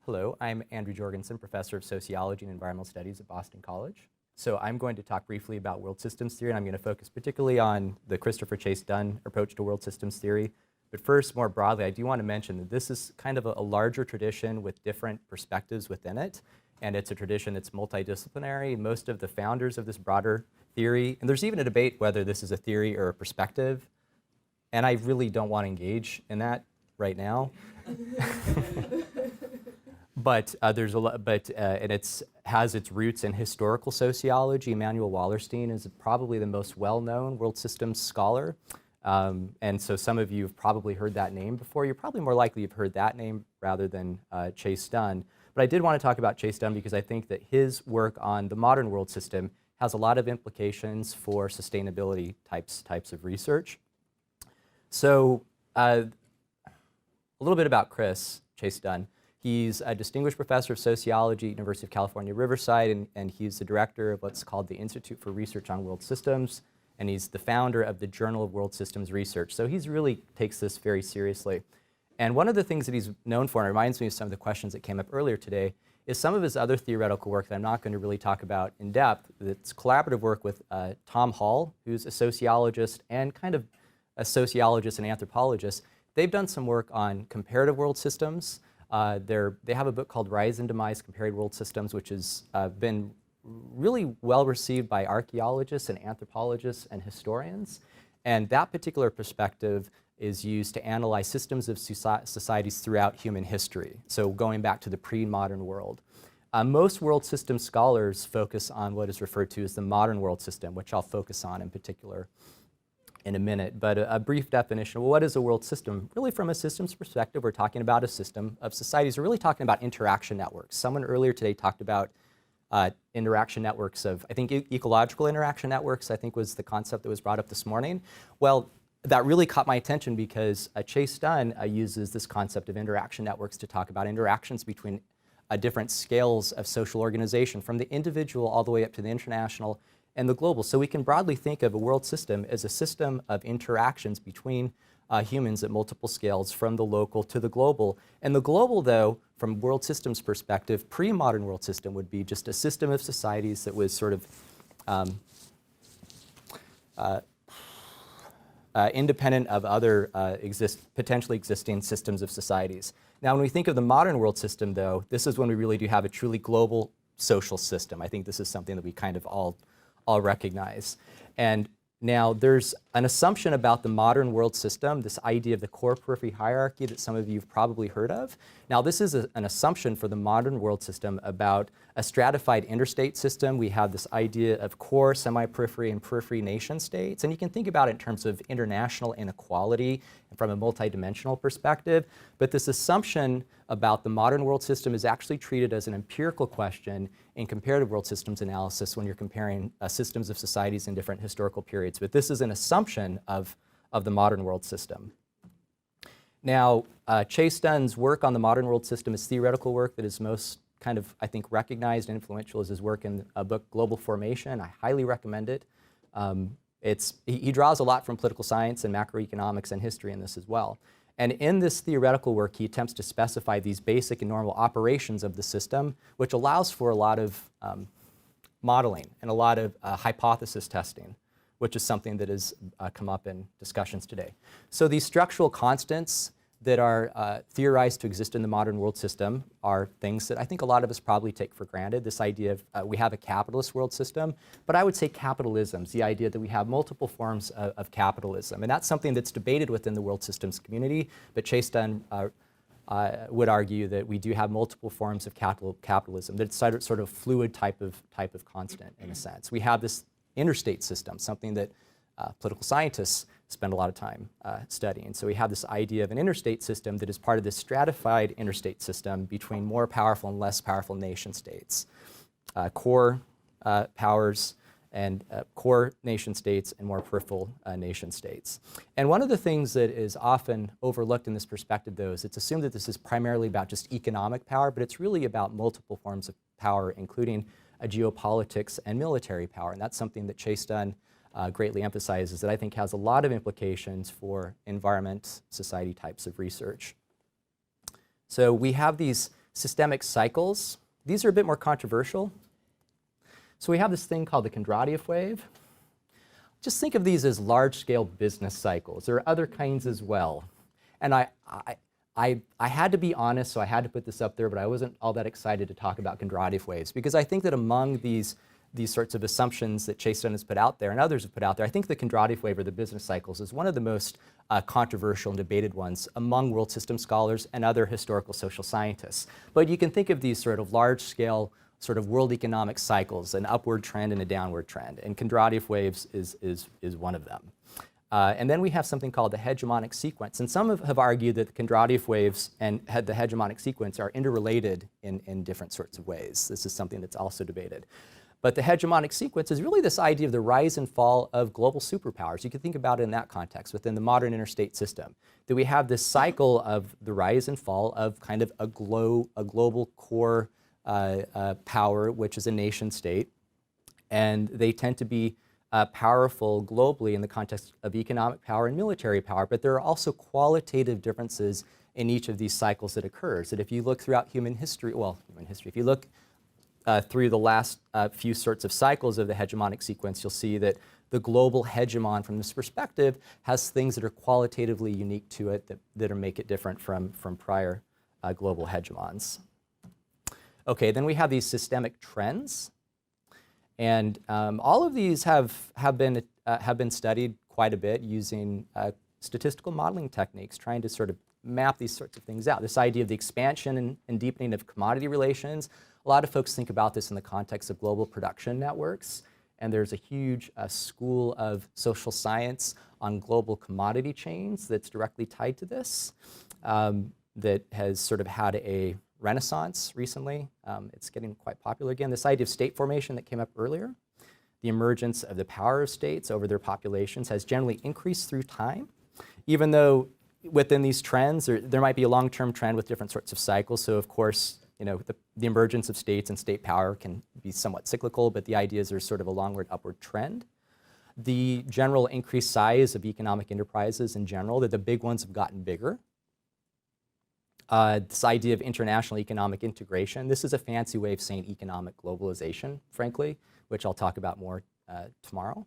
Hello, I'm Andrew Jorgenson, Professor of Sociology and Environmental Studies at Boston College. So I'm going to talk briefly about world systems theory, and I'm going to focus particularly on the Christopher Chase-Dunn approach to world systems theory. But first, more broadly, I do want to mention that this is kind of a larger tradition with different perspectives within it, and it's a tradition that's multidisciplinary. Most of the founders of this broader theory, and there's even a debate whether this is a theory or a perspective, and I really don't want to engage in that right now. But there's a lot, and it has its roots in historical sociology. Emanuel Wallerstein is probably the most well-known world systems scholar. And so some of you have probably heard that name before. You're probably more likely you've heard that name rather than Chase-Dunn. But I did want to talk about Chase-Dunn because I think that his work on the modern world system has a lot of implications for sustainability types of research. So a little bit about Chris Chase-Dunn. He's a distinguished professor of sociology at University of California, Riverside, and he's the director of what's called the Institute for Research on World Systems, and he's the founder of the Journal of World Systems Research. So he's really takes this very seriously. And one of the things that he's known for, and it reminds me of some of the questions that came up earlier today, is some of his other theoretical work that I'm not going to really talk about in depth. It's collaborative work with Tom Hall, who's a sociologist and kind of a sociologist and anthropologist. They've done some work on comparative world systems. They have a book called Rise and Demise Compared World Systems, which has been really well received by archaeologists and anthropologists and historians. And that particular perspective is used to analyze systems of societies throughout human history, so going back to the pre-modern world. Most world system scholars focus on what is referred to as the modern world system, which I'll focus on in particular in a minute. But a brief definition, well, what is a world system? Really, from a systems perspective, we're talking about a system of societies. We're really talking about interaction networks. Someone earlier today talked about interaction networks of, I think, ecological interaction networks, I think was the concept that was brought up this morning. Well, that really caught my attention because Chase-Dunn uses this concept of interaction networks to talk about interactions between different scales of social organization, from the individual all the way up to the international and the global. So we can broadly think of a world system as a system of interactions between humans at multiple scales, from the local to the global. And the global, though, from world systems perspective, pre-modern world system would be just a system of societies that was sort of independent of other potentially existing systems of societies. Now, when we think of the modern world system, though, this is when we really do have a truly global social system. I think this is something that we kind of all recognize. And now there's an assumption about the modern world system, this idea of the core-periphery hierarchy that some of you have probably heard of. Now this is an assumption for the modern world system about a stratified interstate system. We have this idea of core, semi-periphery, and periphery nation states. And you can think about it in terms of international inequality from a multidimensional perspective. But this assumption about the modern world system is actually treated as an empirical question in comparative world systems analysis when you're comparing systems of societies in different historical periods. But this is an assumption of the modern world system. Now, Chase-Dunn's work on the modern world system is theoretical work that is most kind of, I think, recognized and influential is his work in a book, Global Formation. I highly recommend it. He draws a lot from political science and macroeconomics and history in this as well. And in this theoretical work, he attempts to specify these basic and normal operations of the system, which allows for a lot of modeling and a lot of hypothesis testing, which is something that has come up in discussions today. So these structural constants that are theorized to exist in the modern world system are things that I think a lot of us probably take for granted. This idea of we have a capitalist world system, but I would say capitalism's the idea that we have multiple forms of capitalism. And that's something that's debated within the world systems community, but Chase-Dunn would argue that we do have multiple forms of capitalism, that it's sort of fluid type of constant in a sense. We have this interstate system, something that political scientists spend a lot of time studying. So we have this idea of an interstate system that is part of this stratified interstate system between more powerful and less powerful nation states, core powers and core nation states and more peripheral nation states. And one of the things that is often overlooked in this perspective, though, is it's assumed that this is primarily about just economic power, but it's really about multiple forms of power, including geopolitics and military power. And that's something that Chase-Dunn greatly emphasizes that I think has a lot of implications for environment, society types of research. So we have these Systemic cycles. These are a bit more controversial. So we have this thing called the Kondratiev wave. Just think of these as large-scale business cycles. There are other kinds as well. And I had to be honest, so I had to put this up there, but I wasn't all that excited to talk about Kondratiev waves, because I think that among these sorts of assumptions that Chase-Dunn has put out there and others have put out there, I think the Kondratiev wave, or the business cycles, is one of the most controversial and debated ones among world system scholars and other historical social scientists. But you can think of these sort of large-scale sort of world economic cycles, an upward trend and a downward trend, and Kondratiev waves is one of them. And then we have something called the hegemonic sequence, and some have argued that the Kondratiev waves and the hegemonic sequence are interrelated in different sorts of ways. This is something that's also debated. But the hegemonic sequence is really this idea of the rise and fall of global superpowers. You can think about it in that context within the modern interstate system, that we have this cycle of the rise and fall of kind of a global core power, which is a nation state, and they tend to be powerful globally in the context of economic power and military power, but there are also qualitative differences in each of these cycles that occurs. That if you look throughout human history, if you look through the last few sorts of cycles of the hegemonic sequence, you'll see that the global hegemon from this perspective has things that are qualitatively unique to it that make it different from prior global hegemons. Okay, then we have these systemic trends. And all of these have been studied quite a bit using statistical modeling techniques, trying to sort of map these sorts of things out. This idea of the expansion and deepening of commodity relations, a lot of folks think about this in the context of global production networks, and there's a huge school of social science on global commodity chains that's directly tied to this, that has sort of had a renaissance recently. It's getting quite popular again. This idea of state formation that came up earlier, the emergence of the power of states over their populations has generally increased through time, even though within these trends there might be a long-term trend with different sorts of cycles. So of course, you know, the emergence of states and state power can be somewhat cyclical, but the idea is there's sort of a long-ward upward trend. The general increased size of economic enterprises in general, that the big ones have gotten bigger. This idea of international economic integration. This is a fancy way of saying economic globalization, frankly, which I'll talk about more tomorrow.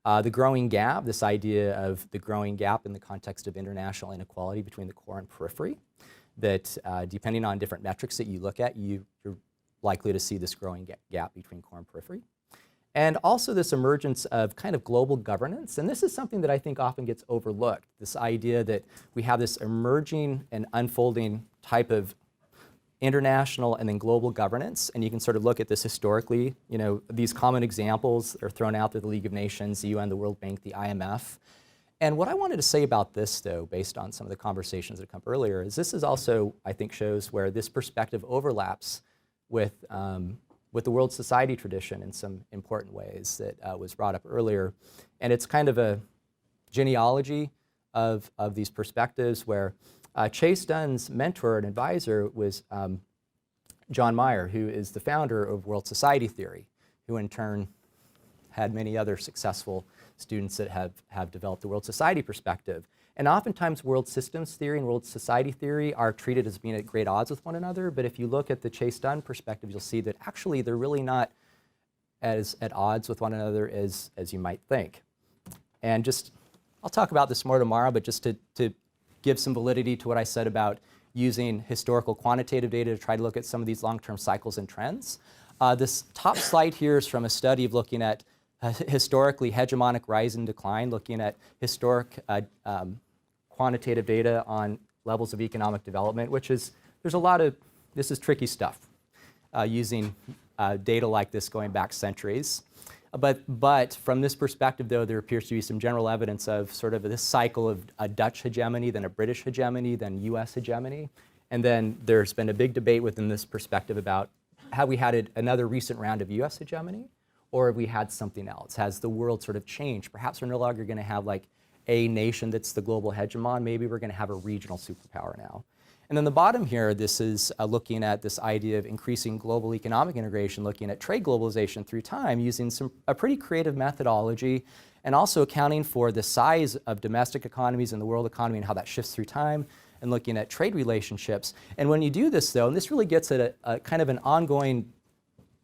The growing gap, this idea of the growing gap in the context of international inequality between the core and periphery, that depending on different metrics that you look at, you're likely to see this growing gap between core and periphery. And also this emergence of kind of global governance. And this is something that I think often gets overlooked, this idea that we have this emerging and unfolding type of international and then global governance. And you can sort of look at this historically. You know, these common examples are thrown out there: the League of Nations, the UN, the World Bank, the IMF. And what I wanted to say about this, though, based on some of the conversations that come earlier, is this is also, I think, shows where this perspective overlaps with the world society tradition in some important ways that was brought up earlier. And it's kind of a genealogy of these perspectives where Chase-Dunn's mentor and advisor was John Meyer, who is the founder of world society theory, who in turn had many other successful students that have developed the world society perspective. And oftentimes world systems theory and world society theory are treated as being at great odds with one another, but if you look at the Chase-Dunn perspective, you'll see that actually they're really not as at odds with one another as you might think. And just, I'll talk about this more tomorrow, but just to give some validity to what I said about using historical quantitative data to try to look at some of these long-term cycles and trends. This top slide here is from a study of looking at historically hegemonic rise and decline, looking at historic quantitative data on levels of economic development, which is, there's a lot of, this is tricky stuff, using data like this going back centuries. But from this perspective, though, there appears to be some general evidence of sort of this cycle of a Dutch hegemony, then a British hegemony, then US hegemony. And then there's been a big debate within this perspective about have we had another recent round of US hegemony, or have we had something else? Has the world sort of changed? Perhaps we're no longer going to have like a nation that's the global hegemon. Maybe we're going to have a regional superpower now. And then the bottom here, this is looking at this idea of increasing global economic integration, looking at trade globalization through time using a pretty creative methodology, and also accounting for the size of domestic economies and the world economy and how that shifts through time, and looking at trade relationships. And when you do this, though, and this really gets at a kind of an ongoing,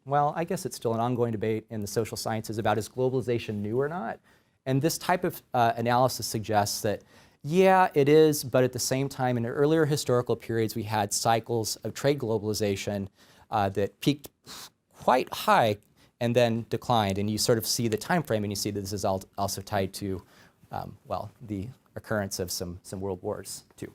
well, I guess it's still an ongoing debate in the social sciences about is globalization new or not? And this type of analysis suggests that, yeah, it is, but at the same time, in earlier historical periods, we had cycles of trade globalization that peaked quite high and then declined. And you sort of see the time frame, and you see that this is also tied to, well, the occurrence of some world wars, too.